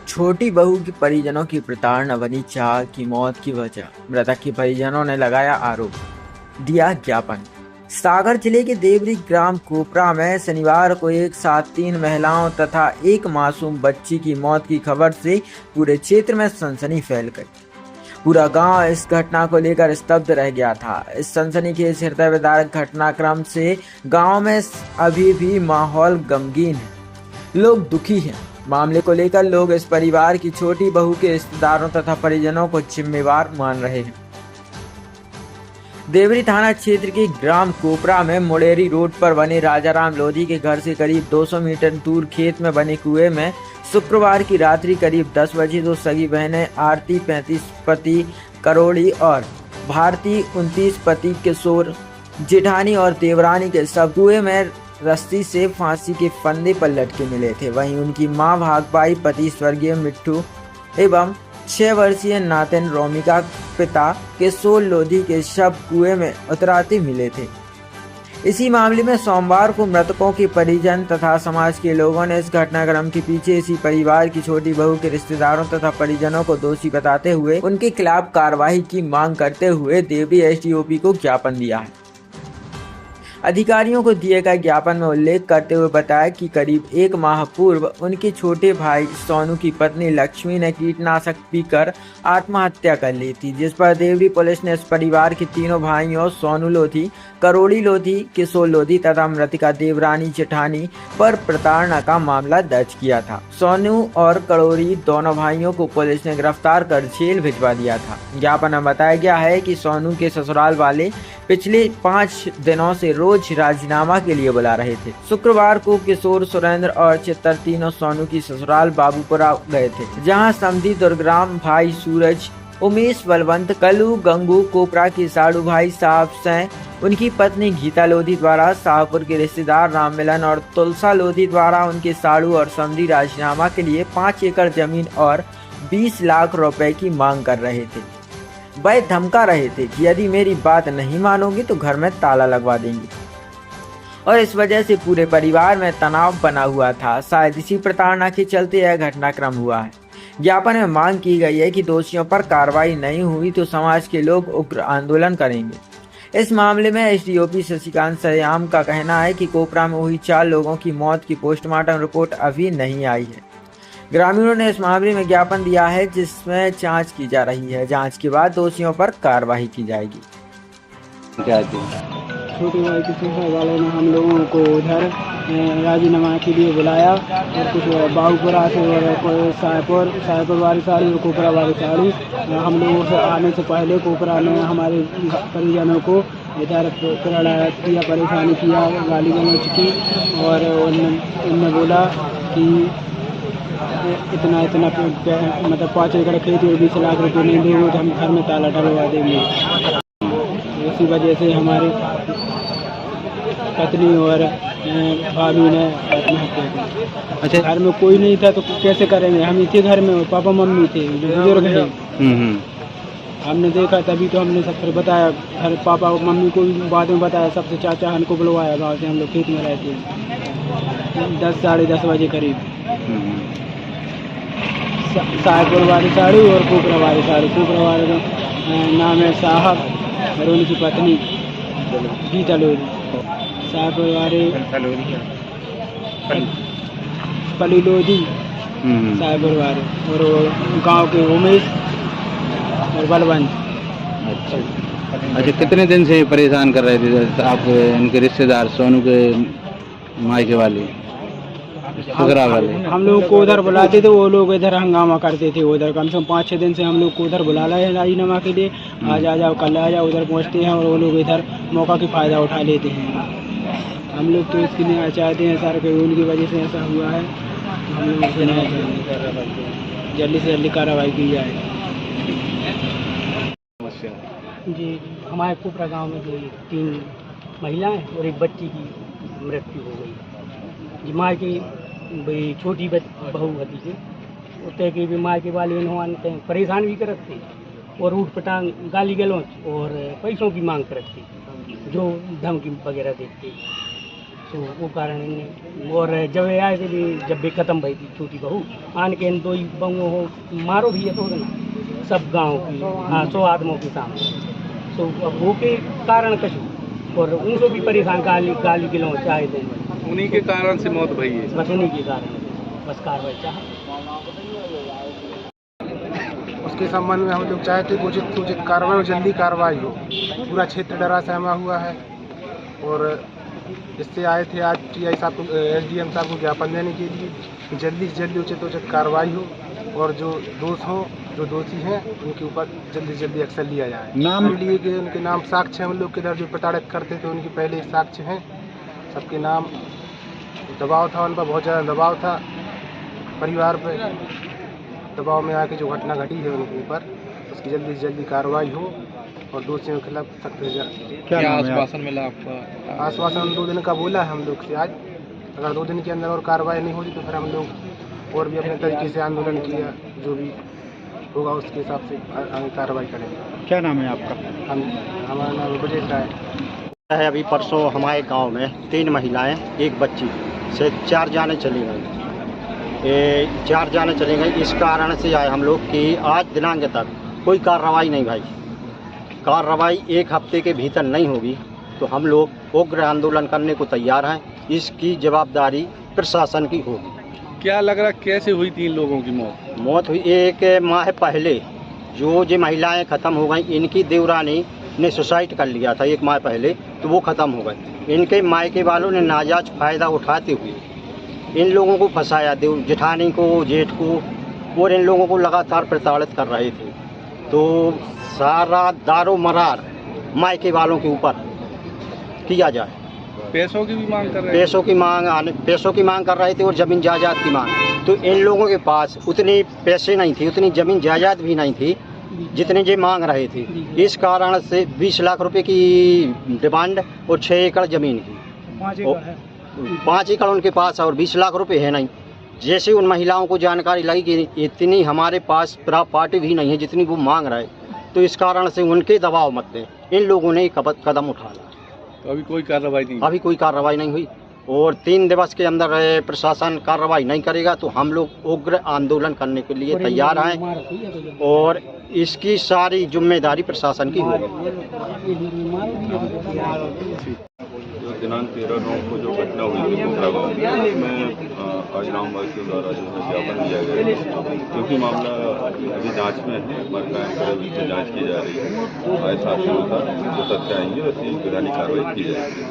छोटी बहू की परिजनों की प्रताड़ना बनी चाह की मौत की वजह। मृतक के परिजनों ने लगाया आरोप, दिया ज्ञापन। सागर जिले के देवरी ग्राम कोपरा में शनिवार को एक साथ 3 महिलाओं तथा एक मासूम बच्ची की मौत की खबर से पूरे क्षेत्र में सनसनी फैल गई। पूरा गांव इस घटना को लेकर स्तब्ध रह गया था। इस सनसनीखेज हृदय विदारक घटनाक्रम से गांव में अभी भी माहौल गमगीन है। लोग दुखी हैं। मामले को लेकर लोग इस परिवार की छोटी बहू के रिश्तेदारों तथा परिजनों को जिम्मेवार मान रहे हैं। देवरी थाना क्षेत्र के ग्राम कोपरा में मुड़ेरी रोड पर बने राजाराम लोधी के घर से करीब 200 मीटर दूर खेत में बने कुएं में शुक्रवार की रात्रि करीब 10 बजे दो सगी बहनें आरती 35 पति करोड़ी और भारती 29 पति किशोर जेठानी और देवरानी के सब कुएं में रस्सी से फांसी के फंदे पर लटके मिले थे। वहीं उनकी मां भागबाई पति स्वर्गीय मिट्टू एवं 6 वर्षीय नातिन रोमिका पिता किशोर लोधी के शव कुएं में उतराते मिले थे। इसी मामले में सोमवार को मृतकों के परिजन तथा समाज के लोगों ने इस घटनाक्रम के पीछे इसी परिवार की छोटी बहू के रिश्तेदारों तथा परिजनों को दोषी बताते हुए उनके खिलाफ कार्रवाई की मांग करते हुए देवरी एसडीओपी को ज्ञापन दिया है। अधिकारियों को दिए गए ज्ञापन में उल्लेख करते हुए बताया कि करीब 1 माह पूर्व उनके छोटे भाई सोनू की पत्नी लक्ष्मी ने कीटनाशक पीकर आत्महत्या कर ली थी, जिस पर देवरी पुलिस ने इस परिवार के तीनों भाइयों सोनू लोधी, करोड़ी लोधी, किशोर लोधी तथा मृतिका देवरानी जेठानी पर प्रताड़ना का मामला दर्ज किया था। सोनू और करोड़ी दोनों भाइयों को पुलिस ने गिरफ्तार कर जेल भिजवा दिया था। ज्ञापन में बताया गया है कि सोनू के ससुराल वाले पिछले 5 दिनों से रोज राजीनामा के लिए बुला रहे थे। शुक्रवार को किशोर, सुरेंद्र और चित्तर तीनों सोनू की ससुराल बाबूपुरा गए थे, जहां समधी दुर्गराम भाई सूरज, उमेश, बलवंत, कलू, गंगू, कोपरा के साड़ू भाई साहब सैं, उनकी पत्नी गीता लोधी द्वारा शाहपुर के रिश्तेदार राम मिलन और तुलसा लोधी द्वारा उनके साड़ू और समधी राजीनामा के लिए 5 एकड़ जमीन और 20 लाख रुपए की मांग कर रहे थे। वह धमका रहे थे कि यदि मेरी बात नहीं मानोगे तो घर में ताला लगवा देंगे और इस वजह से पूरे परिवार में तनाव बना हुआ था। शायद इसी प्रताड़ना के चलते यह घटनाक्रम हुआ है। ज्ञापन में मांग की गई है कि दोषियों पर कार्रवाई नहीं हुई तो समाज के लोग उग्र आंदोलन करेंगे। इस मामले में एसडीओपी शशिकांत सयाम का कहना है कि कोपरा में हुई 4 लोगों की मौत की पोस्टमार्टम रिपोर्ट अभी नहीं आई है। ग्रामीणों ने इस मामले में ज्ञापन दिया है, जिसमें जांच की जा रही है। जांच के बाद दोषियों पर कार्रवाई की जाएगी। छोटी भाई के ससुराल वालों ने हम लोगों को उधर राजीनामा के लिए बुलाया और कुछ बाबूपुरा से और सायपुर वाली साड़ी और कोपरा वाली साड़ी हम लोगों से आने से पहले कोपरा ने हमारे परिजनों को इधर किया, परेशानी किया, गाली गलौज की और उनने बोला कि इतना मतलब 5 एकड़ खेत और 20 लाख रुपये नहीं देंगे तो हम घर में ताला डलवा देंगे। इसी वजह से हमारे पत्नी और भाभी ने आत्महत्या की। अच्छा, घर में कोई नहीं था तो कैसे करेंगे? हम इसी घर में, पापा मम्मी थे जो बुजुर्ग हैं। हमने देखा तभी तो हमने सब फिर बताया, घर पापा और मम्मी को बाद में बताया, सबसे चाचा हमको बुलवाया गाँव से। हम लोग खेत में रहते हैं 10 साढ़े 10 बजे करीब। सायपुर वाली साड़ी और कोपरा वाली साड़ी। कोपरा वाले का नाम है साहब और उनकी पत्नी गीता लोधी। सायपुर वाले पली लोधी सायपुर वाले और गांव के उमेश और बलवंत। अच्छा, कितने दिन से परेशान कर रहे थे आप इनके रिश्तेदार सोनू के मायके वाले ससुराल वाले? हम लोग को उधर बुलाते थे, वो लोग इधर हंगामा करते थे। उधर कम से कम 5-6 दिन से हम लोग को उधर बुला रहे हैं राजीनामा के लिए, आज आ जाओ, कल आ जाओ। उधर पहुंचते हैं और वो लोग इधर मौका की फ़ायदा उठा लेते हैं। हम लोग तो इसके लिए चाहते हैं सर कि उनकी वजह से ऐसा हुआ है, हम लोग इसके लिए जल्दी से जल्दी कार्रवाई की जाए। जी, हमारे कोपरा गाँव में जो 3 महिलाएँ और एक बच्ची की मृत्यु हो गई। जी, माँ की छोटी बहू होती थी, उत्ते की भी माँ के वाले इन्होंने परेशान भी करते और ऊट पटांग गाली गलौज और पैसों की मांग करते, जो धमकी वगैरह देते। तो वो कारण और जब ये आए थे भी जब भी खत्म भई थी छोटी बहू आन के इन दो ही बहुओं को मारो भी है तो ना सब गांव की 100 आदमों के सामने तो अब वो के कारण कछु और उनको भी परेशान गाली गिलो चाहे दें उन्हीं के कारण से मौत भई है। बस उन्हीं के कारण बस कार्रवाई चाह उसके संबंध में हम लोग चाहते कि उचित कार्रवाई और जल्दी कार्रवाई हो। पूरा क्षेत्र डरा सहमा हुआ है और इससे आए थे आज टीआई साहब को एसडीएम साहब को ज्ञापन देने के लिए कि जल्दी से जल्दी उचित कार्रवाई हो और जो दोषी हैं उनके ऊपर जल्दी से जल्दी एक्शन लिया जाए। नाम लिए गए उनके नाम साक्ष्य हम लोग के इधर जो प्रताड़ित करते थे उनके पहले साक्ष्य हैं सबके नाम। दबाव था उन पर बहुत ज़्यादा दबाव था परिवार पर दबाव में आके जो घटना घटी है उनके ऊपर उसकी जल्दी से जल्दी कार्रवाई हो और दोषियों के खिलाफ सख्त क्या आश्वासन मिला आपका? आश्वासन 2 दिन का बोला है हम लोग से आज। अगर 2 दिन के अंदर और कार्रवाई नहीं होती तो फिर हम लोग और भी अपने तरीके से आंदोलन किया जो भी होगा उसके हिसाब से आगे कार्रवाई करेंगे। क्या नाम है आपका? हमारा नाम ब्रजेश राय है। अभी परसों हमारे गांव में 3 महिलाएं 1 बच्ची से 4 जाने चली गई। 4 जाने चले गए। इस कारण से आए हम लोग कि आज दिनांक तक कोई कार्रवाई नहीं भाई। कार्रवाई 1 हफ्ते के भीतर नहीं होगी तो हम लोग उग्र आंदोलन करने को तैयार हैं। इसकी जवाबदारी प्रशासन की होगी। क्या लग रहा कैसे हुई 3 लोगों की मौत? हुई 1 माह पहले जो महिलाएं ख़त्म हो गई इनकी देवरानी ने सुसाइड कर लिया था 1 माह पहले तो वो ख़त्म हो गई। इनके मायके वालों ने नाजायज फ़ायदा उठाते हुए इन लोगों को फंसाया जेठानी को जेठ को और इन लोगों को लगातार प्रताड़ित कर रहे थे। तो सारा दारो मरार मायके वालों के ऊपर किया जाए। पैसों की भी मांग कर रहे हैं। पैसों की मांग कर रहे थे और ज़मीन जायदाद की मांग। तो इन लोगों के पास उतने पैसे नहीं थे उतनी ज़मीन जायदाद भी नहीं थी जितने ये मांग रहे थे। इस कारण से 20 लाख रुपए की डिमांड और 6 एकड़ ज़मीन की 5 एकड़ उनके पास और 20 लाख रुपए है नहीं। जैसे उन महिलाओं को जानकारी लगी कि इतनी हमारे पास प्रॉपर्टी भी नहीं है जितनी वो मांग रहे तो इस कारण से उनके दबाव मत थे इन लोगों ने कदम उठाया। तो अभी कोई कार्रवाई नहीं हुई और 3 दिवस के अंदर प्रशासन कार्रवाई नहीं करेगा तो हम लोग उग्र आंदोलन करने के लिए तैयार हैं और इसकी सारी जिम्मेदारी प्रशासन की होगी। दिनांक 13/9 को जो घटना हुई थी कोकरा गाँव में उसमें आज ग्रामवासियों द्वारा जो है ज्ञापन दिया गया क्योंकि मामला अभी जांच में है। हमारे से जांच की जा रही है। आए साथियों का जो तथ्य आएंगे वैसी वैधानिक कार्रवाई की जाएगी।